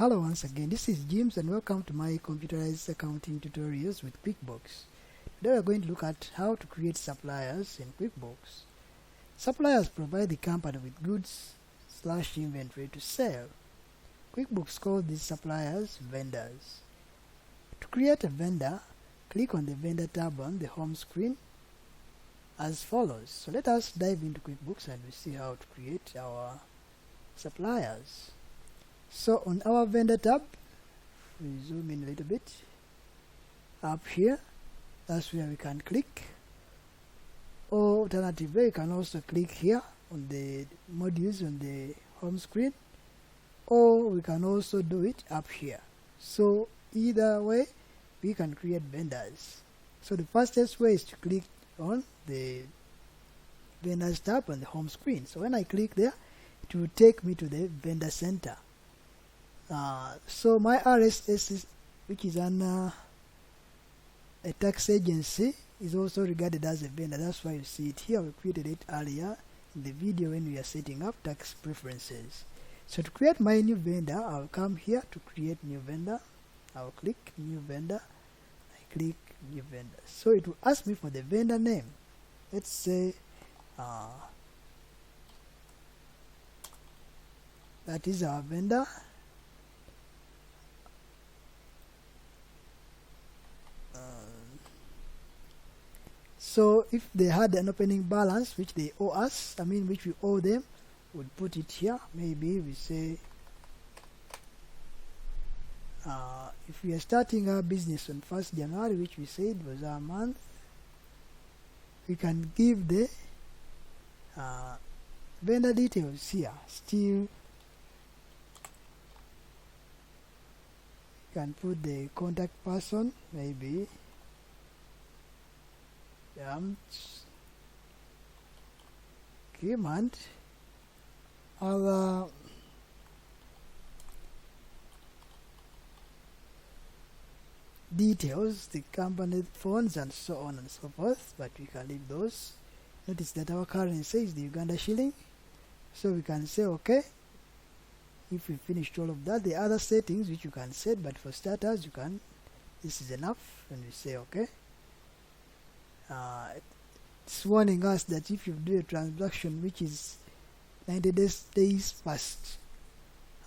Hello once again, this is James and welcome to my computerized accounting tutorials with QuickBooks. Today we are going to look at how to create suppliers in QuickBooks. Suppliers provide the company with goods/inventory to sell. QuickBooks calls these suppliers vendors. To create a vendor, click on the vendor tab on the home screen as follows. So let us dive into QuickBooks and we see how to create our suppliers. So on our vendor tab, we zoom in a little bit. Up here, that's where we can click. Or alternatively, you can also click here on the modules on the home screen. Or we can also do it up here. So either way, we can create vendors. So the fastest way is to click on the vendors tab on the home screen. So when I click there, it will take me to the vendor center. So my RSS, which is a tax agency, is also regarded as a vendor. That's why you see it here. We created it earlier in the video when we are setting up tax preferences. So to create my new vendor, I'll come here to create new vendor. I'll click new vendor. I click new vendor. So it will ask me for the vendor name. Let's say that is our vendor. So if they had an opening balance which they owe us, which we owe them, we'll put it here. Maybe we say if we are starting our business on 1st January, which we said was our month, we can give the vendor details here. Still, you can put the contact person, maybe. And other details, the company phones and so on and so forth, but we can leave those. Notice that our currency is the Uganda shilling, so we can say okay. If we finished all of that, the other settings which you can set, but for starters this is enough, and we say okay. It's warning us that if you do a transaction which is 90 days past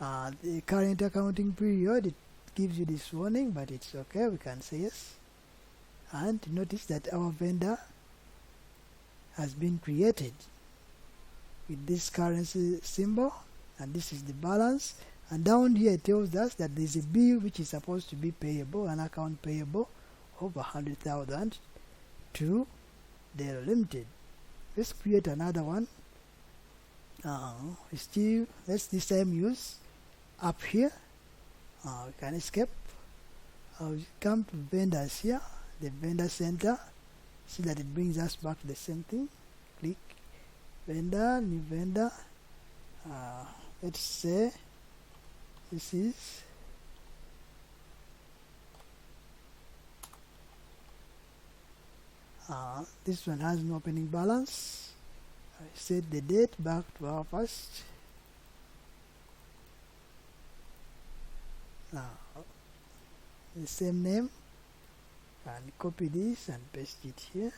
the current accounting period, it gives you this warning, but it's okay. We can say yes. And notice that our vendor has been created with this currency symbol, and this is the balance. And down here it tells us that there's a bill which is supposed to be payable, an account payable of 100,000 to Dell Limited. Let's create another one. Let's this time use up here. We can escape. I'll come to vendors here, the vendor center. See that it brings us back to the same thing. Click vendor, new vendor. Let's say this is this one has no opening balance. I set the date back to our first. Now the same name, and copy this and paste it here.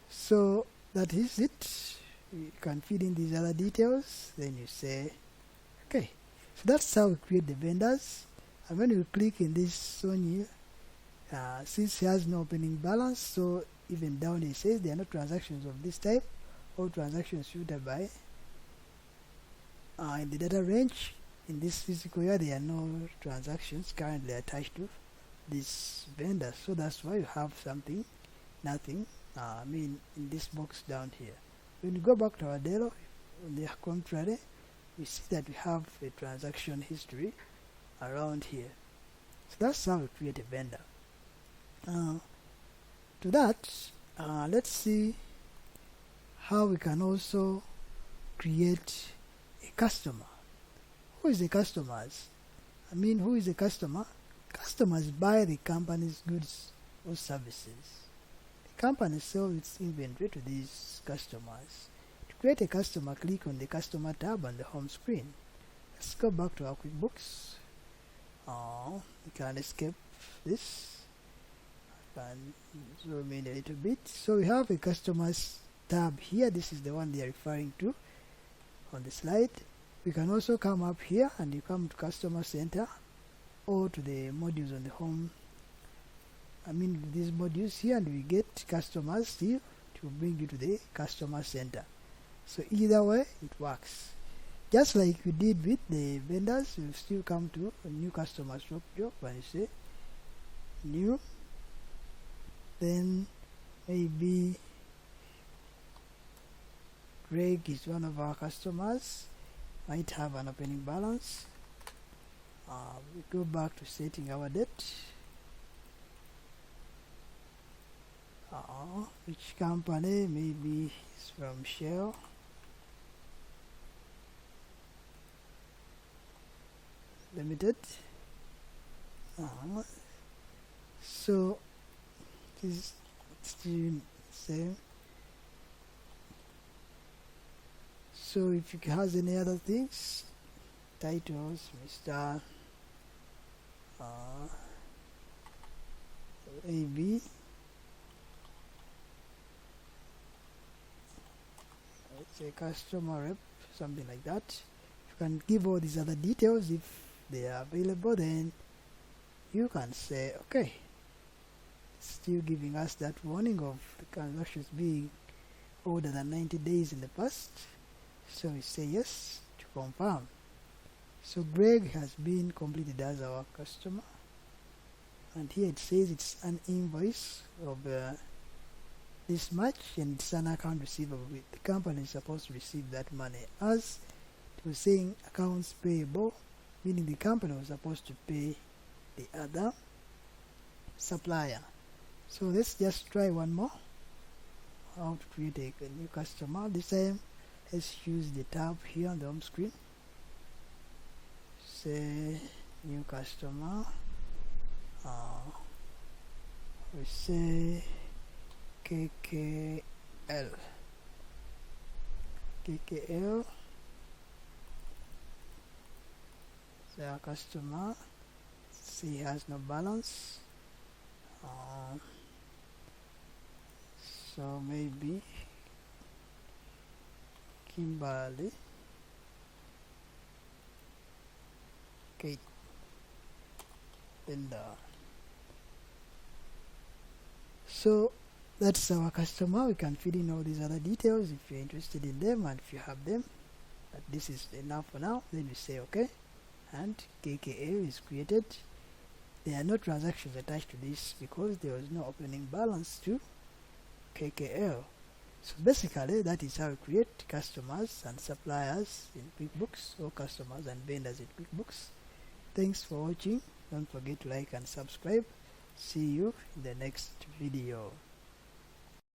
So that is it. You can feed in these other details, then you say okay. So that's how we create the vendors. And when you click in this Sony, since it has no opening balance, so even down it says there are no transactions of this type, or transactions filtered by in the data range. In this physical year, there are no transactions currently attached to this vendor. So that's why you have nothing. In this box down here. When you go back to our Dell, on the contrary, we see that we have a transaction history around here. So that's how we create a vendor. To that, let's see how we can also create a customer. Who is a customer? Who is a customer? Customers buy the company's goods or services. The company sells its inventory to these customers. To create a customer, click on the customer tab on the home screen. Let's go back to our QuickBooks. We can escape this. I can zoom in a little bit. So we have a customers tab here. This is the one they are referring to on the slide. We can also come up here and you come to customer center or to the modules on the home. These modules here, and we get customers here to bring you to the customer center. So either way it works. Just like we did with the vendors, you still come to a new customer job and you say new, then maybe Greg is one of our customers, might have an opening balance. We go back to setting our debt. Which company? Maybe it's from Shell. Limited. So this still same. So if it has any other things, titles, Mr. AB, it's a customer rep, something like that. You can give all these other details. If they are available, then you can say okay. Still giving us that warning of the transactions being older than 90 days in the past, so we say yes to confirm. So Greg has been completed as our customer, and here it says it's an invoice of this much, and it's an account receivable. The company is supposed to receive that money, as it was saying accounts payable, meaning the company was supposed to pay the other supplier. So let's just try one more, how to create a new customer. This time let's use the tab here on the home screen. Say new customer. We say KKL. KKL. So our customer, see, has no balance. So maybe Kimberly, Kate, Linda. So that's our customer. We can fill in all these other details if you're interested in them, and if you have them. But this is enough for now. Then we say okay, and KKL is created. There are no transactions attached to this because there was no opening balance to KKL. So basically that is how we create customers and suppliers in QuickBooks, or customers and vendors in QuickBooks. Thanks for watching. Don't forget to like and subscribe. See you in the next video.